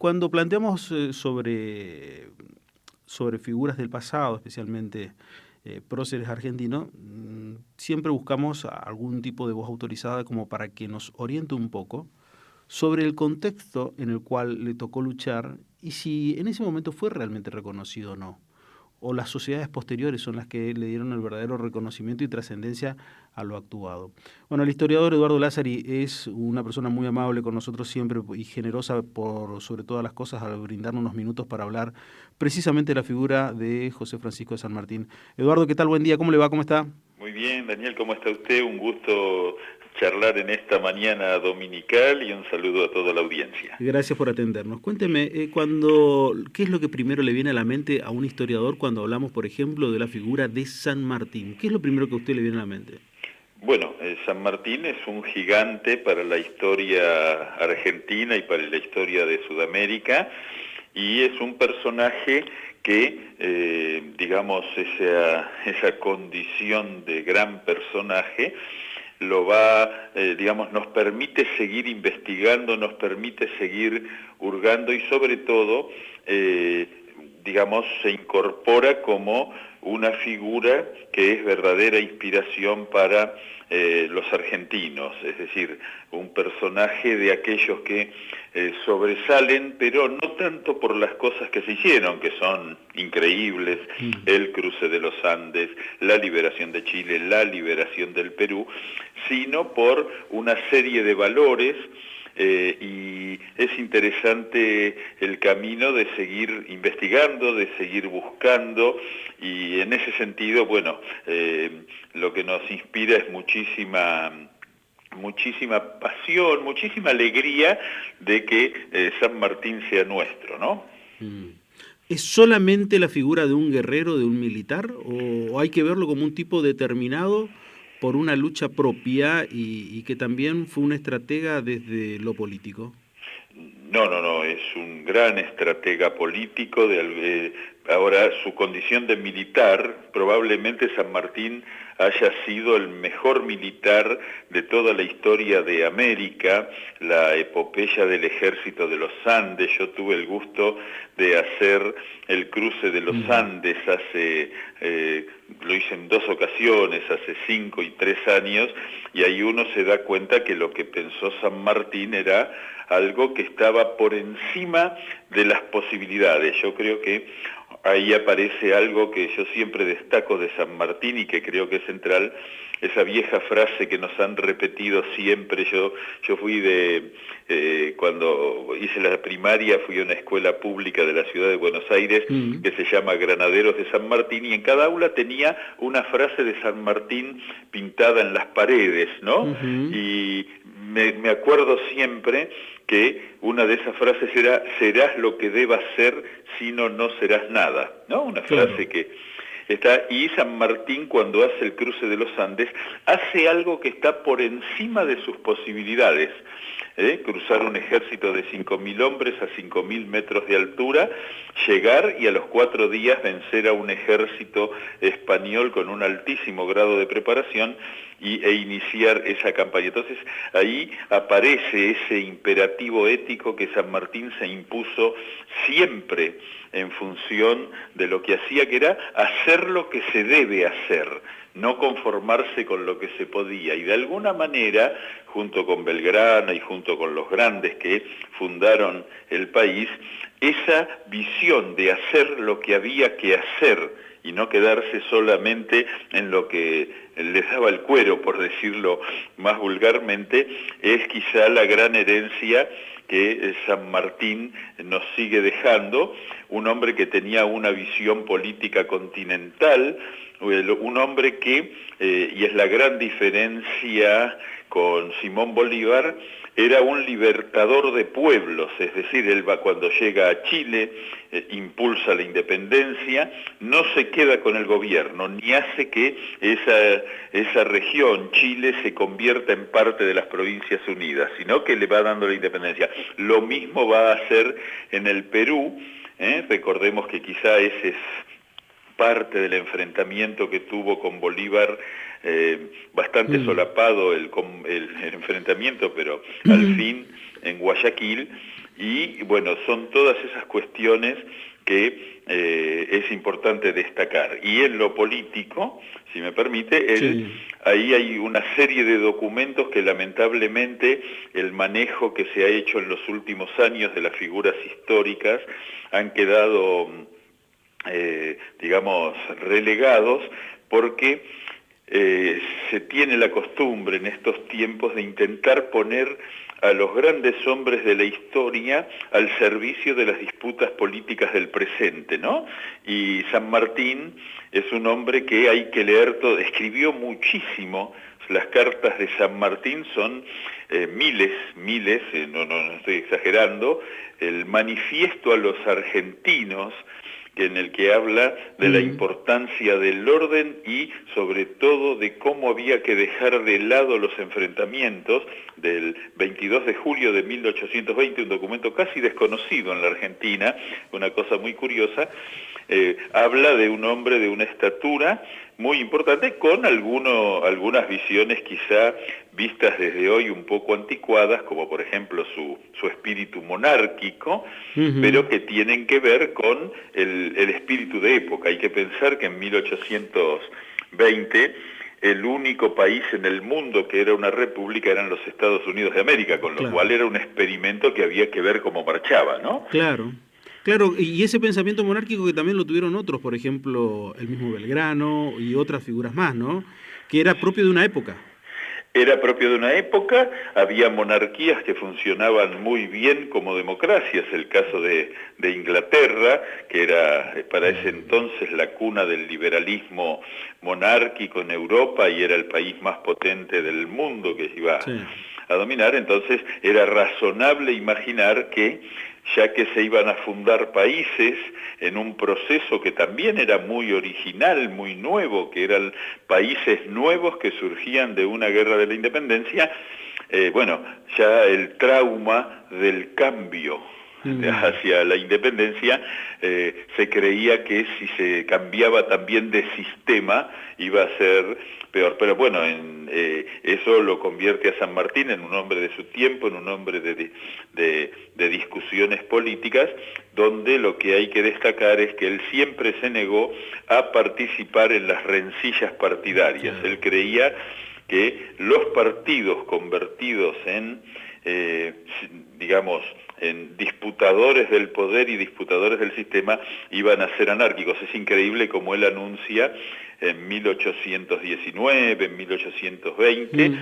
Cuando planteamos sobre figuras del pasado, especialmente próceres argentinos, siempre buscamos algún tipo de voz autorizada como para que nos oriente un poco sobre el contexto en el cual le tocó luchar y si en ese momento fue realmente reconocido o no. O las sociedades posteriores son las que le dieron el verdadero reconocimiento y trascendencia a lo actuado. Bueno, el historiador Eduardo Lázari es una persona muy amable con nosotros siempre y generosa por sobre todas las cosas al brindarnos unos minutos para hablar precisamente de la figura de José Francisco de San Martín. Eduardo, ¿qué tal? Buen día, ¿cómo le va? ¿Cómo está? Muy bien, Daniel, ¿cómo está usted? Un gusto charlar en esta mañana dominical y un saludo a toda la audiencia. Gracias por atendernos. Cuénteme, ¿qué es lo que primero le viene a la mente a un historiador cuando hablamos, por ejemplo, de la figura de San Martín? ¿Qué es lo primero que a usted le viene a la mente? Bueno, San Martín es un gigante para la historia argentina y para la historia de Sudamérica, y es un personaje que, digamos, esa condición de gran personaje nos permite seguir investigando, nos permite seguir hurgando y sobre todo, se incorpora como una figura que es verdadera inspiración para los argentinos, es decir, un personaje de aquellos que sobresalen, pero no tanto por las cosas que se hicieron, que son increíbles, el cruce de los Andes, la liberación de Chile, la liberación del Perú, sino por una serie de valores. Y es interesante el camino de seguir investigando, de seguir buscando, y en ese sentido, lo que nos inspira es muchísima pasión, muchísima alegría de que San Martín sea nuestro, ¿no? ¿Es solamente la figura de un guerrero, de un militar, o hay que verlo como un tipo determinado por una lucha propia y que también fue un estratega desde lo político? No, es un gran estratega político. Ahora, su condición de militar, probablemente San Martín haya sido el mejor militar de toda la historia de América, la epopeya del ejército de los Andes. Yo tuve el gusto de hacer el cruce de los Andes lo hice en 2 ocasiones, hace 5 y 3 años, y ahí uno se da cuenta que lo que pensó San Martín era algo que estaba por encima de las posibilidades. Yo creo que ahí aparece algo que yo siempre destaco de San Martín y que creo que es central, esa vieja frase que nos han repetido siempre. Yo fui cuando hice la primaria, fui a una escuela pública de la ciudad de Buenos Aires que se llama Granaderos de San Martín, y en cada aula tenía una frase de San Martín pintada en las paredes, ¿no? Y me acuerdo siempre que una de esas frases era: serás lo que debas ser, si no, no serás nada, ¿no? Una frase que está, y San Martín, cuando hace el cruce de los Andes, hace algo que está por encima de sus posibilidades. Cruzar un ejército de 5.000 hombres a 5.000 metros de altura, llegar y a los 4 días vencer a un ejército español con un altísimo grado de preparación e iniciar esa campaña. Entonces ahí aparece ese imperativo ético que San Martín se impuso siempre en función de lo que hacía, que era hacer lo que se debe hacer, no conformarse con lo que se podía. Y de alguna manera, junto con Belgrano y junto con los grandes que fundaron el país, esa visión de hacer lo que había que hacer y no quedarse solamente en lo que les daba el cuero, por decirlo más vulgarmente, es quizá la gran herencia que San Martín nos sigue dejando, un hombre que tenía una visión política continental, un hombre que, y es la gran diferencia con Simón Bolívar, era un libertador de pueblos, es decir, él cuando llega a Chile, impulsa la independencia, no se queda con el gobierno, ni hace que esa región, Chile, se convierta en parte de las Provincias Unidas, sino que le va dando la independencia. Lo mismo va a hacer en el Perú, recordemos que quizá ese es parte del enfrentamiento que tuvo con Bolívar, bastante solapado el enfrentamiento, pero al fin en Guayaquil, y bueno, son todas esas cuestiones que es importante destacar. Y en lo político, si me permite, ahí hay una serie de documentos que lamentablemente el manejo que se ha hecho en los últimos años de las figuras históricas han quedado, digamos, relegados, porque se tiene la costumbre en estos tiempos de intentar poner a los grandes hombres de la historia al servicio de las disputas políticas del presente, ¿no? Y San Martín es un hombre que hay que leer todo, escribió muchísimo. Las cartas de San Martín son miles, no estoy exagerando, el manifiesto a los argentinos, en el que habla de la importancia del orden y sobre todo de cómo había que dejar de lado los enfrentamientos del 22 de julio de 1820, un documento casi desconocido en la Argentina, una cosa muy curiosa. Habla de un hombre de una estatura muy importante, con algunas visiones quizá vistas desde hoy un poco anticuadas, como por ejemplo su espíritu monárquico, pero que tienen que ver con el espíritu de época. Hay que pensar que en 1820 el único país en el mundo que era una república eran los Estados Unidos de América, con lo cual era un experimento que había que ver cómo marchaba, ¿no? Claro. Claro, y ese pensamiento monárquico que también lo tuvieron otros, por ejemplo, el mismo Belgrano y otras figuras más, ¿no? Que era propio de una época. Era propio de una época, había monarquías que funcionaban muy bien como democracias, el caso de Inglaterra, que era para ese entonces la cuna del liberalismo monárquico en Europa y era el país más potente del mundo que iba a dominar. Entonces era razonable imaginar que, ya que se iban a fundar países en un proceso que también era muy original, muy nuevo, que eran países nuevos que surgían de una guerra de la independencia, bueno, ya el trauma del cambio hacia la independencia, se creía que si se cambiaba también de sistema iba a ser peor. Pero bueno, eso lo convierte a San Martín en un hombre de su tiempo, en un hombre de discusiones políticas, donde lo que hay que destacar es que él siempre se negó a participar en las rencillas partidarias. Él creía que los partidos convertidos en, digamos, en disputadores del poder y disputadores del sistema iban a ser anárquicos. Es increíble como él anuncia en 1819, en 1820,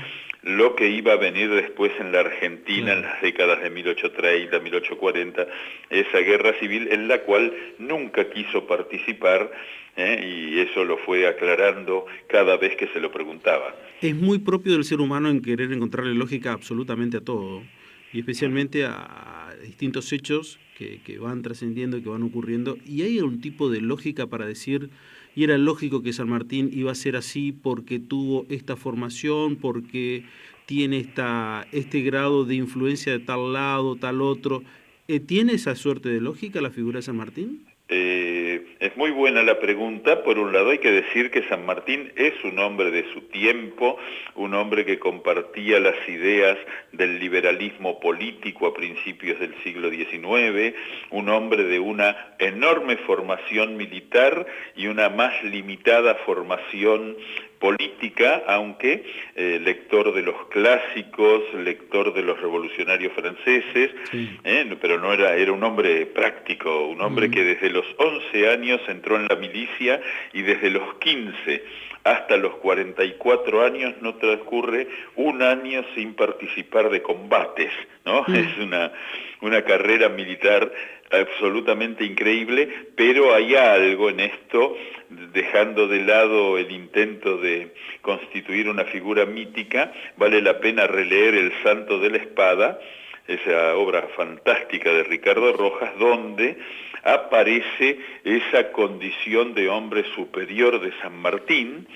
lo que iba a venir después en la Argentina en las décadas de 1830, 1840, esa guerra civil en la cual nunca quiso participar, y eso lo fue aclarando cada vez que se lo preguntaba. Es muy propio del ser humano en querer encontrarle lógica absolutamente a todo, y especialmente a distintos hechos que van trascendiendo, que van ocurriendo, y hay un tipo de lógica para decir, y era lógico que San Martín iba a ser así porque tuvo esta formación, porque tiene este grado de influencia de tal lado, tal otro. ¿Tiene esa suerte de lógica la figura de San Martín? Es muy buena la pregunta. Por un lado hay que decir que San Martín es un hombre de su tiempo, un hombre que compartía las ideas del liberalismo político a principios del siglo XIX, un hombre de una enorme formación militar y una más limitada formación política, aunque lector de los clásicos, lector de los revolucionarios franceses, pero no era un hombre práctico, un hombre que desde los 11 años entró en la milicia y desde los 15 hasta los 44 años no transcurre un año sin participar de combates, ¿no? Es una carrera militar absolutamente increíble, pero hay algo en esto, dejando de lado el intento de constituir una figura mítica, vale la pena releer El Santo de la Espada, esa obra fantástica de Ricardo Rojas, donde aparece esa condición de hombre superior de San Martín,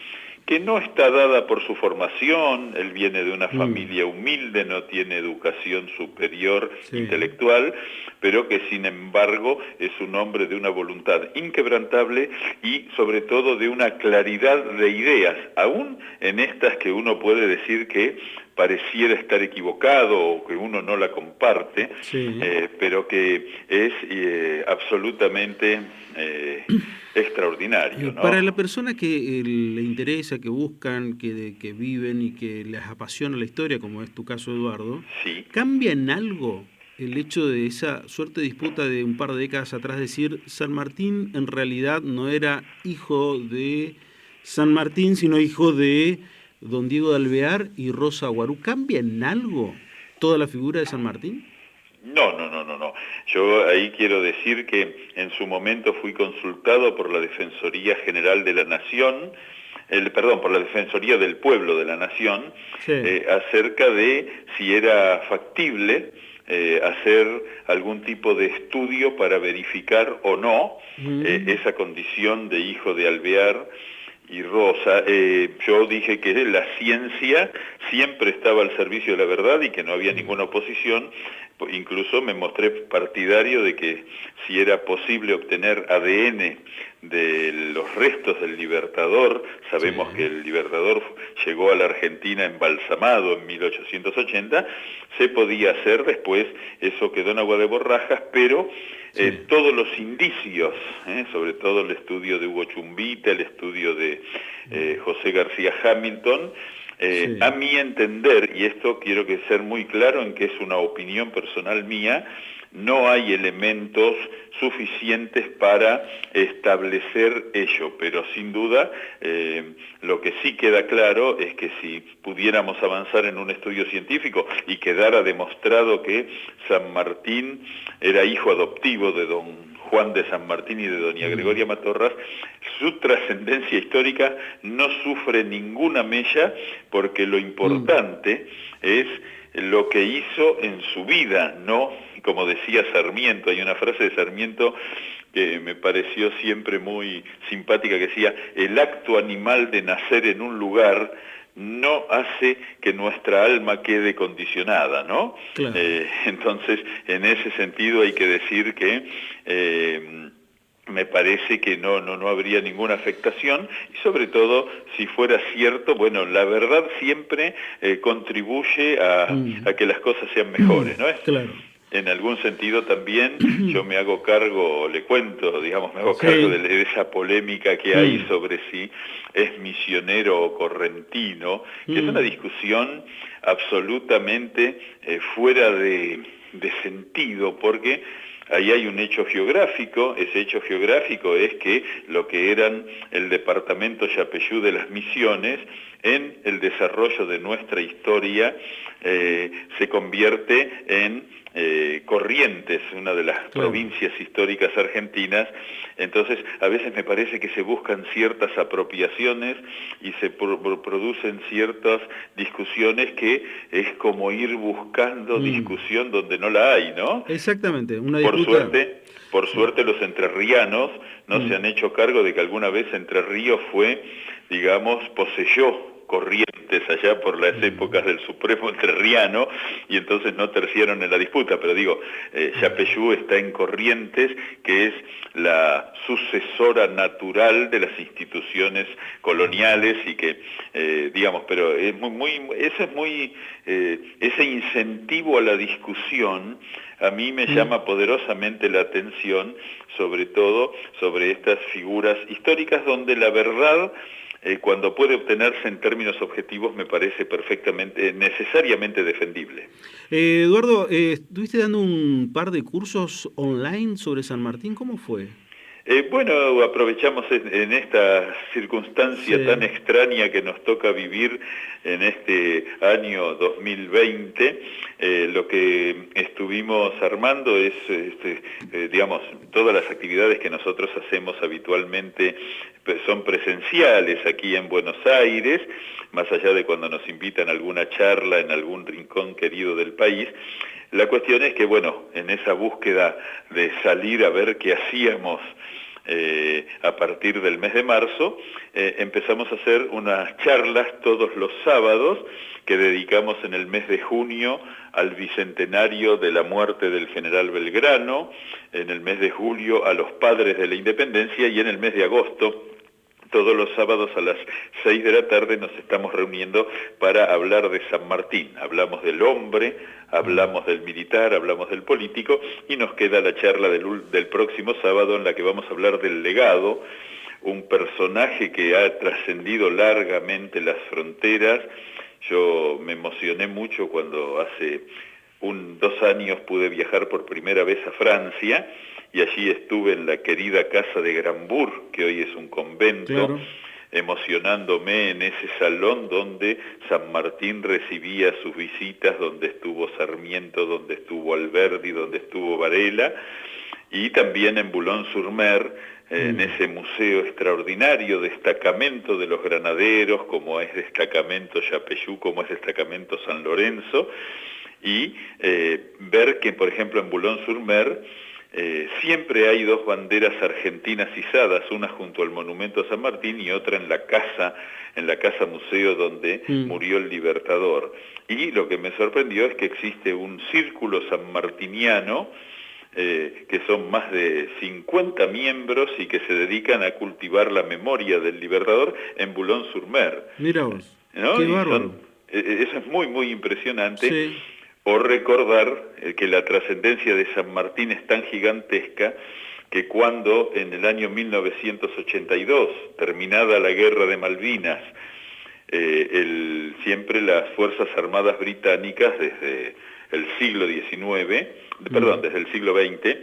que no está dada por su formación. Él viene de una familia humilde, no tiene educación superior intelectual, pero que sin embargo es un hombre de una voluntad inquebrantable y sobre todo de una claridad de ideas, aún en estas que uno puede decir que pareciera estar equivocado o que uno no la comparte, sí. Pero que es absolutamente extraordinario, ¿no? Para la persona que le interesa, que buscan, que viven y que les apasiona la historia, como es tu caso, Eduardo, Sí. ¿cambia en algo el hecho de esa suerte de disputa de un par de décadas atrás, decir San Martín en realidad no era hijo de San Martín, sino hijo de don Diego de Alvear y Rosa Guarú? ¿Cambia en algo toda la figura de San Martín? No, no, no, no, no. Yo ahí quiero decir que en su momento fui consultado por la Defensoría General de la Nación, por la Defensoría del Pueblo de la Nación, Sí. Acerca de si era factible hacer algún tipo de estudio para verificar o no esa condición de hijo de Alvear y Rosa. Yo dije que la ciencia siempre estaba al servicio de la verdad y que no había ninguna oposición. Incluso me mostré partidario de que si era posible obtener ADN de los restos del Libertador, sabemos que el Libertador llegó a la Argentina embalsamado en 1880, se podía hacer después, eso quedó en agua de borrajas, pero todos los indicios, sobre todo el estudio de Hugo Chumbita, el estudio de José García Hamilton, a mi entender, y esto quiero que ser muy claro en que es una opinión personal mía, no hay elementos suficientes para establecer ello, pero sin duda lo que sí queda claro es que si pudiéramos avanzar en un estudio científico y quedara demostrado que San Martín era hijo adoptivo de don Juan de San Martín y de doña Gregoria Matorras, su trascendencia histórica no sufre ninguna mella porque lo importante es lo que hizo en su vida, no como decía Sarmiento. Hay una frase de Sarmiento que me pareció siempre muy simpática que decía: el acto animal de nacer en un lugar no hace que nuestra alma quede condicionada, ¿no? Claro. Entonces, en ese sentido hay que decir que me parece que no habría ninguna afectación, y sobre todo, si fuera cierto, bueno, la verdad siempre contribuye a que las cosas sean mejores, ¿no? Claro. En algún sentido también yo me hago cargo, le cuento, digamos, me hago cargo de esa polémica que hay sobre si es misionero o correntino, que es una discusión absolutamente fuera de sentido, porque ahí hay un hecho geográfico. Ese hecho geográfico es que lo que eran el departamento Yapeyú de las Misiones, en el desarrollo de nuestra historia, se convierte en Corrientes, una de las provincias históricas argentinas. Entonces, a veces me parece que se buscan ciertas apropiaciones y se producen ciertas discusiones que es como ir buscando discusión donde no la hay, ¿no? Exactamente, una disputa. Por suerte los entrerrianos no se han hecho cargo de que alguna vez Entre Ríos fue, digamos, poseyó Corrientes allá por las épocas del Supremo Entrerriano, y entonces no terciaron en la disputa, pero digo, Yapeyú está en Corrientes, que es la sucesora natural de las instituciones coloniales, y que, digamos, pero es ese incentivo a la discusión a mí me llama poderosamente la atención, sobre todo sobre estas figuras históricas donde la verdad, cuando puede obtenerse en términos objetivos, me parece perfectamente, necesariamente defendible. Eduardo, estuviste dando un par de cursos online sobre San Martín, ¿cómo fue? Bueno, aprovechamos en esta circunstancia tan extraña que nos toca vivir en este año 2020, lo que estuvimos armando es, digamos, todas las actividades que nosotros hacemos habitualmente son presenciales aquí en Buenos Aires, más allá de cuando nos invitan a alguna charla en algún rincón querido del país. La cuestión es que, bueno, en esa búsqueda de salir a ver qué hacíamos a partir del mes de marzo, empezamos a hacer unas charlas todos los sábados que dedicamos en el mes de junio al bicentenario de la muerte del general Belgrano, en el mes de julio a los padres de la independencia, y en el mes de agosto Todos los sábados a las 6 de la tarde nos estamos reuniendo para hablar de San Martín. Hablamos del hombre, hablamos del militar, hablamos del político, y nos queda la charla del próximo sábado en la que vamos a hablar del legado, un personaje que ha trascendido largamente las fronteras. Yo me emocioné mucho cuando hace 2 años pude viajar por primera vez a Francia, y allí estuve en la querida casa de Grambourg, que hoy es un convento, claro, emocionándome en ese salón donde San Martín recibía sus visitas, donde estuvo Sarmiento, donde estuvo Alberdi, donde estuvo Varela, y también en Boulogne-sur-Mer, en ese museo extraordinario, destacamento de los granaderos, como es destacamento Yapeyú, como es destacamento San Lorenzo, y ver que, por ejemplo, en Boulogne-sur-Mer, siempre hay 2 banderas argentinas izadas, una junto al monumento a San Martín y otra en la casa museo donde murió el Libertador. Y lo que me sorprendió es que existe un círculo sanmartiniano, que son más de 50 miembros y que se dedican a cultivar la memoria del Libertador en Boulogne-sur-Mer. Mira vos, ¿no? qué bárbaro. Eso es muy, muy impresionante. Sí. O recordar que la trascendencia de San Martín es tan gigantesca que cuando en el año 1982, terminada la Guerra de Malvinas, siempre las Fuerzas Armadas británicas desde el siglo XIX, desde el siglo XX,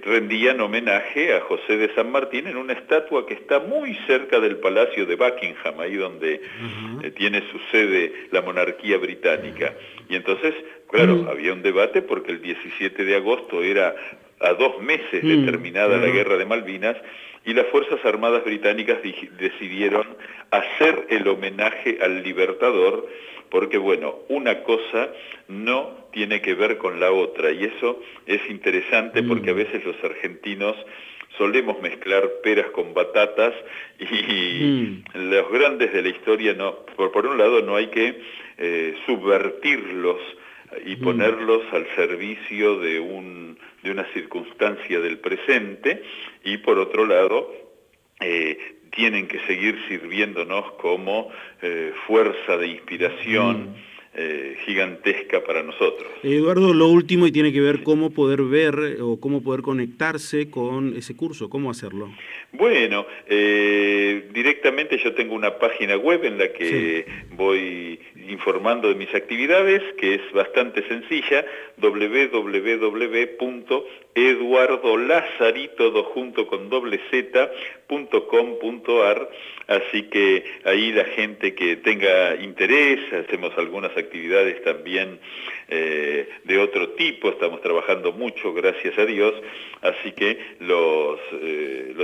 rendían homenaje a José de San Martín en una estatua que está muy cerca del Palacio de Buckingham, ahí donde tiene su sede la monarquía británica. Y entonces, claro, había un debate porque el 17 de agosto era a 2 meses de terminada la Guerra de Malvinas, y las Fuerzas Armadas británicas decidieron hacer el homenaje al Libertador, porque bueno, una cosa no tiene que ver con la otra, y eso es interesante porque a veces los argentinos solemos mezclar peras con batatas, y los grandes de la historia, no, por un lado no hay que subvertirlos y ponerlos al servicio de una circunstancia del presente, y por otro lado tienen que seguir sirviéndonos como fuerza de inspiración gigantesca para nosotros. Eduardo, lo último, y tiene que ver cómo poder ver o cómo poder conectarse con ese curso, cómo hacerlo. Bueno, directamente yo tengo una página web en la que voy informando de mis actividades, que es bastante sencilla, www.eduardolazari.com.ar, así que ahí la gente que tenga interés, hacemos algunas actividades también de otro tipo, estamos trabajando mucho, gracias a Dios, así que los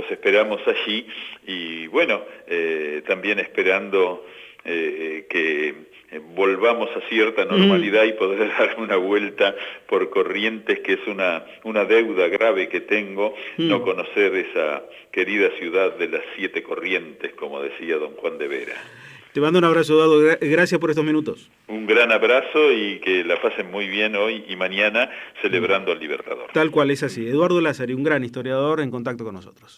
esperamos allí, y bueno, también esperando que volvamos a cierta normalidad y poder dar una vuelta por Corrientes, que es una deuda grave que tengo, no conocer esa querida ciudad de las 7 corrientes, como decía don Juan de Vera. Te mando un abrazo, Eduardo, gracias por estos minutos. Un gran abrazo y que la pasen muy bien hoy y mañana celebrando al Libertador. Tal cual, es así. Eduardo Lázari, un gran historiador, en contacto con nosotros.